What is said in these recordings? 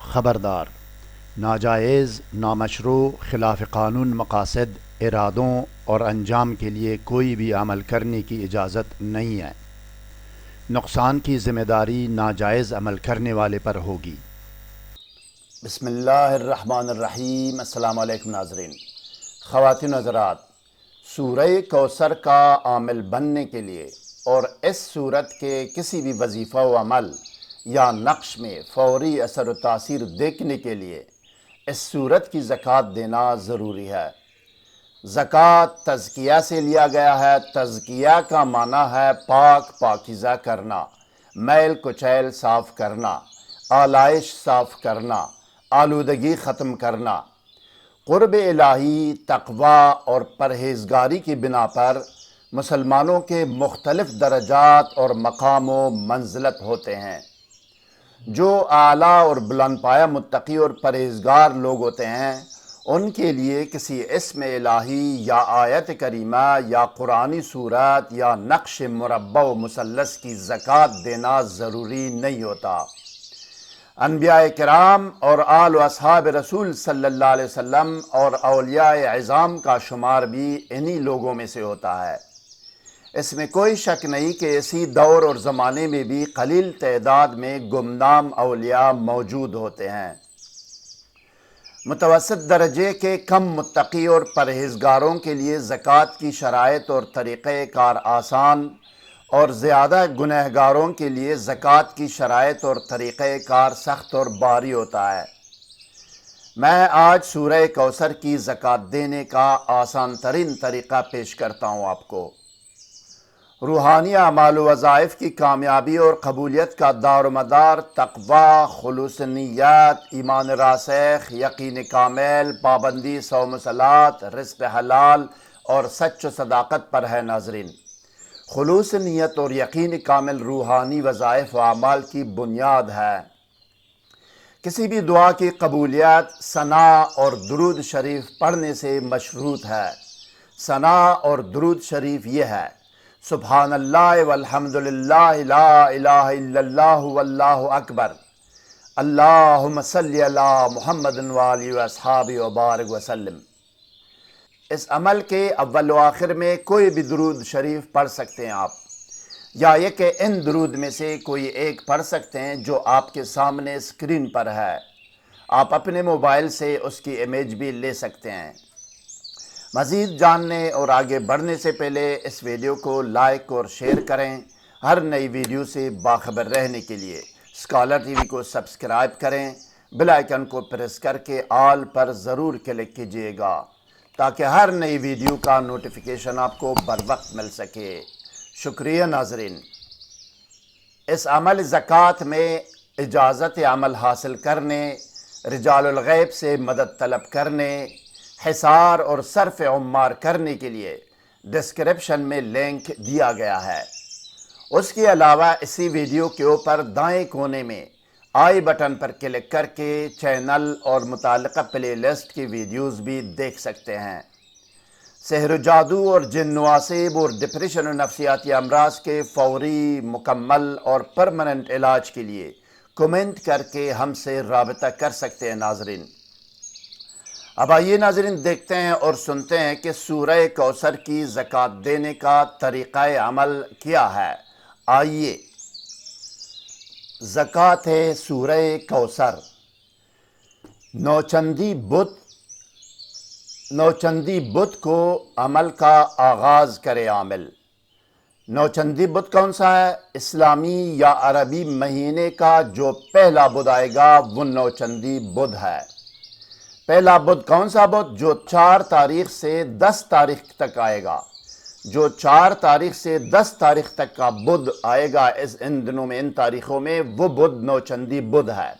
خبردار، ناجائز، نامشروع، خلاف قانون مقاصد، ارادوں اور انجام کے لیے کوئی بھی عمل کرنے کی اجازت نہیں ہے۔ نقصان کی ذمہ داری ناجائز عمل کرنے والے پر ہوگی۔ بسم اللہ الرحمن الرحیم۔ السلام علیکم ناظرین۔ خواتین و حضرات، سورہ کوثر کا عامل بننے کے لیے اور اس سورت کے کسی بھی وظیفہ و عمل یا نقش میں فوری اثر و تاثیر دیکھنے کے لیے اس سورت کی زکوٰۃ دینا ضروری ہے۔ زکوٰۃ تزکیہ سے لیا گیا ہے۔ تزکیہ کا معنی ہے پاک پاکیزہ کرنا، میل کچیل صاف کرنا، آلائش صاف کرنا، آلودگی ختم کرنا۔ قرب الہی، تقوی اور پرہیزگاری کی بنا پر مسلمانوں کے مختلف درجات اور مقام و منزلت ہوتے ہیں۔ جو اعلیٰ اور بلند پایہ متقی اور پرہیزگار لوگ ہوتے ہیں، ان کے لیے کسی اسم الہی یا آیت کریمہ یا قرآنی سورت یا نقش مربع و مثلث کی زکوٰۃ دینا ضروری نہیں ہوتا۔ انبیاء کرام اور آل و اصحاب رسول صلی اللہ علیہ وسلم اور اولیاء اعظام کا شمار بھی انہی لوگوں میں سے ہوتا ہے۔ اس میں کوئی شک نہیں کہ اسی دور اور زمانے میں بھی قلیل تعداد میں گمنام اولیاء موجود ہوتے ہیں۔ متوسط درجے کے کم متقی اور پرہیزگاروں کے لیے زکوٰۃ کی شرائط اور طریقہ کار آسان، اور زیادہ گنہگاروں کے لیے زکوٰۃ کی شرائط اور طریقہ کار سخت اور باری ہوتا ہے۔ میں آج سورہ کوثر کی زکوٰۃ دینے کا آسان ترین طریقہ پیش کرتا ہوں آپ کو۔ روحانی اعمال و وظائف کی کامیابی اور قبولیت کا دار و مدار تقوی، خلوص نیت، ایمان راسخ، یقین کامل، پابندی صوم و صلات، رزق حلال اور سچ و صداقت پر ہے ناظرین۔ خلوص نیت اور یقین کامل روحانی وظائف و اعمال کی بنیاد ہے۔ کسی بھی دعا کی قبولیت ثنا اور درود شریف پڑھنے سے مشروط ہے۔ ثنا اور درود شریف یہ ہے: سبحان اللہ والحمد للہ، لا الہ الا اللہ واللہ اکبر، اللہم صلی علی محمد وآلہ واصحابہ وبارک وسلم۔ اس عمل کے اول و آخر میں کوئی بھی درود شریف پڑھ سکتے ہیں آپ، یا یہ کہ ان درود میں سے کوئی ایک پڑھ سکتے ہیں جو آپ کے سامنے اسکرین پر ہے۔ آپ اپنے موبائل سے اس کی امیج بھی لے سکتے ہیں۔ مزید جاننے اور آگے بڑھنے سے پہلے اس ویڈیو کو لائک اور شیئر کریں۔ ہر نئی ویڈیو سے باخبر رہنے کے لیے اسکالر ٹی وی کو سبسکرائب کریں۔ بیل آئیکن کو پریس کر کے آل پر ضرور کلک کیجیے گا تاکہ ہر نئی ویڈیو کا نوٹیفیکیشن آپ کو بر وقت مل سکے۔ شکریہ ناظرین۔ اس عمل زکوٰۃ میں اجازت عمل حاصل کرنے، رجال الغیب سے مدد طلب کرنے، حصار اور صرف عمار کرنے کے لیے ڈسکرپشن میں لنک دیا گیا ہے۔ اس کے علاوہ اسی ویڈیو کے اوپر دائیں کونے میں آئی بٹن پر کلک کر کے چینل اور متعلقہ پلے لسٹ کی ویڈیوز بھی دیکھ سکتے ہیں۔ سحر و جادو اور جن نواسب اور ڈپریشن و نفسیاتی امراض کے فوری، مکمل اور پرماننٹ علاج کے لیے کمنٹ کر کے ہم سے رابطہ کر سکتے ہیں ناظرین۔ اب آئیے ناظرین، دیکھتے ہیں اور سنتے ہیں کہ سورہ کوثر کی زکوٰۃ دینے کا طریقہ عمل کیا ہے۔ آئیے، زکوٰۃ ہے سورہ کوثر۔ نوچندی بدھ کو عمل کا آغاز کرے عامل۔ نوچندی بدھ کون سا ہے؟ اسلامی یا عربی مہینے کا جو پہلا بدھ آئے گا وہ نوچندی بدھ ہے۔ پہلا بدھ کون سا بدھ؟ جو 4 تاریخ سے 10 تاریخ تک آئے گا۔ جو 4 تاریخ سے 10 تاریخ تک کا بدھ آئے گا ان دنوں میں، ان تاریخوں میں، وہ بدھ نوچندی بدھ ہے۔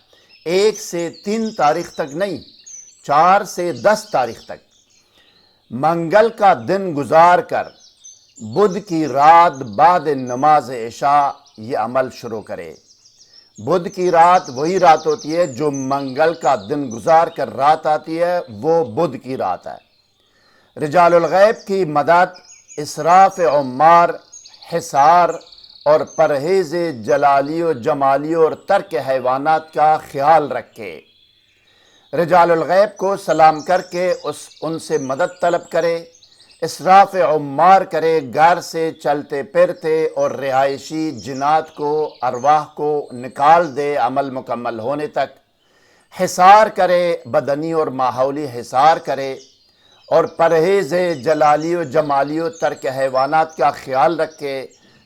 1 سے 3 تاریخ تک نہیں، 4 سے 10 تاریخ تک۔ منگل کا دن گزار کر بدھ کی رات بعد نماز عشاء یہ عمل شروع کرے۔ بدھ کی رات وہی رات ہوتی ہے جو منگل کا دن گزار کر رات آتی ہے، وہ بدھ کی رات ہے۔ رجال الغیب کی مدد، اسراف عمار، حصار اور پرہیز جلالی و جمالی اور ترک حیوانات کا خیال رکھے۔ رجال الغیب کو سلام کر کے ان سے مدد طلب کرے، اسراف عمار کرے، گھر سے چلتے پھرتے اور رہائشی جنات کو، ارواح کو نکال دے عمل مکمل ہونے تک، حصار کرے، بدنی اور ماحولی حصار کرے، اور پرہیز جلالی و جمالی و ترک حیوانات کا خیال رکھے،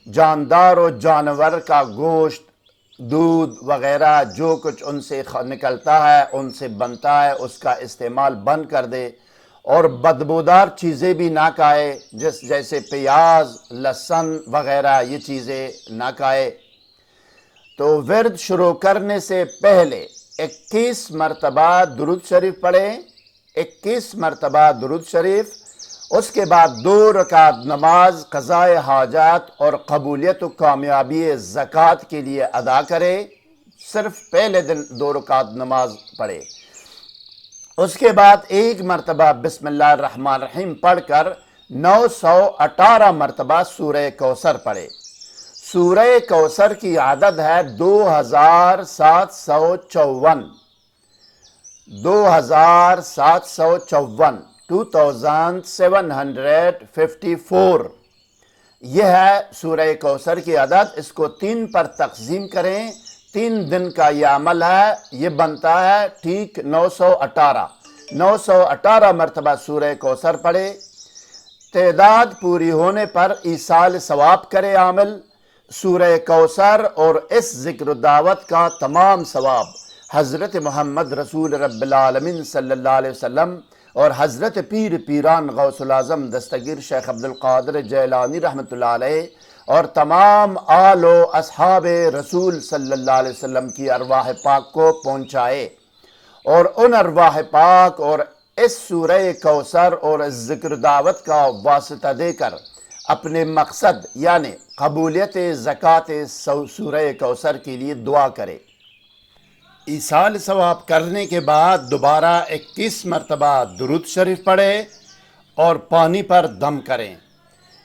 جاندار و جانور کا گوشت، دودھ وغیرہ جو کچھ ان سے نکلتا ہے، ان سے بنتا ہے، اس کا استعمال بند کر دے، اور بدبودار چیزیں بھی نہ کھائے، جیسے پیاز، لہسن وغیرہ یہ چیزیں نہ کھائے۔ تو ورد شروع کرنے سے پہلے 21 مرتبہ درود شریف پڑھے، 21 مرتبہ درود شریف، اس کے بعد 2 رکعت نماز قضاء حاجات اور قبولیت و کامیابی زکوٰۃ کے لیے ادا کرے۔ صرف پہلے دن 2 رکعت نماز پڑھے، اس کے بعد 1 مرتبہ بسم اللہ الرحمن الرحیم پڑھ کر 918 مرتبہ سورہ کوثر پڑھے۔ سورہ کوثر کی عدد ہے 2754، 2754 یہ ہے سورہ کوثر کی عدد۔ اس کو 3 پر تقسیم کریں، 3 دن کا یہ عمل ہے، یہ بنتا ہے ٹھیک 918 مرتبہ سورہ کوثر پڑھے۔ تعداد پوری ہونے پر ایصال ثواب کرے عامل۔ سورہ کوثر اور اس ذکر و دعوت کا تمام ثواب حضرت محمد رسول رب العالمین صلی اللہ علیہ وسلم اور حضرت پیر پیران غوث العظم دستگیر شیخ عبدالقادر جیلانی رحمۃ اللہ علیہ اور تمام آل و اصحاب رسول صلی اللہ علیہ وسلم کی ارواح پاک کو پہنچائے، اور ان ارواح پاک اور اس سورہ کوثر اور اس ذکر دعوت کا واسطہ دے کر اپنے مقصد یعنی قبولیت زکوٰۃ سورہ کوثر کے لیے دعا کرے۔ ایصال ثواب کرنے کے بعد دوبارہ 21 مرتبہ درود شریف پڑھے اور پانی پر دم کریں۔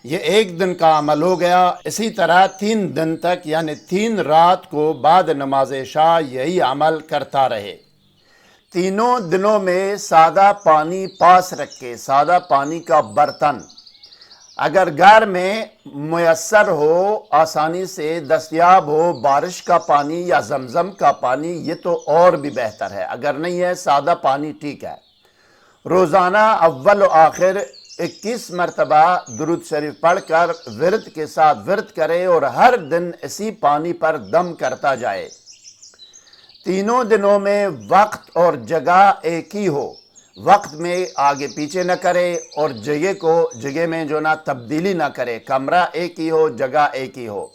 یہ 1 دن کا عمل ہو گیا۔ اسی طرح 3 دن تک یعنی 3 رات کو بعد نماز عشاء یہی عمل کرتا رہے۔ تینوں دنوں میں سادہ پانی پاس رکھے، سادہ پانی کا برتن اگر گھر میں میسر ہو، آسانی سے دستیاب ہو، بارش کا پانی یا زمزم کا پانی یہ تو اور بھی بہتر ہے، اگر نہیں ہے سادہ پانی ٹھیک ہے۔ روزانہ اول و آخر 21 مرتبہ درود شریف پڑھ کر ورد کے ساتھ ورد کرے اور ہر دن اسی پانی پر دم کرتا جائے۔ تینوں دنوں میں وقت اور جگہ ایک ہی ہو، وقت میں آگے پیچھے نہ کرے اور جگہ میں جو نہ تبدیلی نہ کرے، کمرہ ایک ہی ہو، جگہ ایک ہی ہو،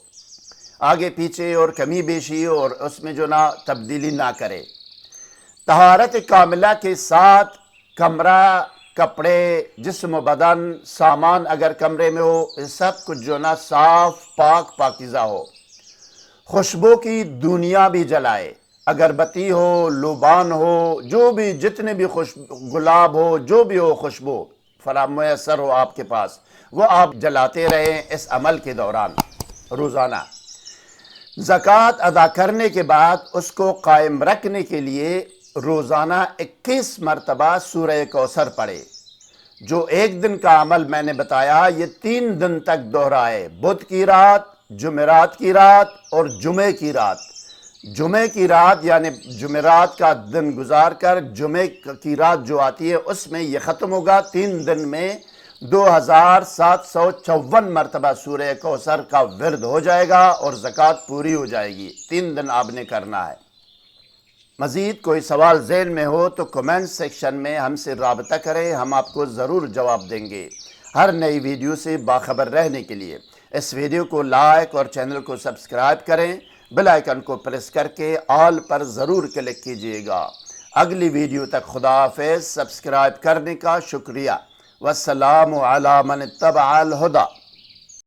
آگے پیچھے اور کمی بیشی ہو اور اس میں جو نہ تبدیلی نہ کرے۔ طہارت کاملہ کے ساتھ کمرہ، کپڑے، جسم و بدن، سامان اگر کمرے میں ہو، سب کچھ جو نہ صاف پاک پاکیزہ ہو۔ خوشبو کی دنیا بھی جلائے، اگربتی ہو، لوبان ہو، جو بھی جتنے بھی گلاب ہو، جو بھی ہو خوشبو میسر ہو آپ کے پاس، وہ آپ جلاتے رہیں اس عمل کے دوران روزانہ۔ زکوٰۃ ادا کرنے کے بعد اس کو قائم رکھنے کے لیے روزانہ 21 مرتبہ سورہ کوثر پڑھے۔ جو 1 دن کا عمل میں نے بتایا یہ 3 دن تک دہرائے، بدھ کی رات، جمعرات کی رات اور جمعے کی رات۔ جمعے کی رات یعنی جمعرات کا دن گزار کر جمعے کی رات جو آتی ہے اس میں یہ ختم ہوگا۔ 3 دن میں 2754 مرتبہ سورہ کوثر کا ورد ہو جائے گا اور زکوٰۃ پوری ہو جائے گی۔ 3 دن آپ نے کرنا ہے۔ مزید کوئی سوال ذہن میں ہو تو کمنٹ سیکشن میں ہم سے رابطہ کریں، ہم آپ کو ضرور جواب دیں گے۔ ہر نئی ویڈیو سے باخبر رہنے کے لیے اس ویڈیو کو لائک اور چینل کو سبسکرائب کریں، بیل آئیکن کو پریس کر کے آل پر ضرور کلک کیجئے گا۔ اگلی ویڈیو تک خدا حافظ، سبسکرائب کرنے کا شکریہ۔ والسلام علی من اتبع الہدی۔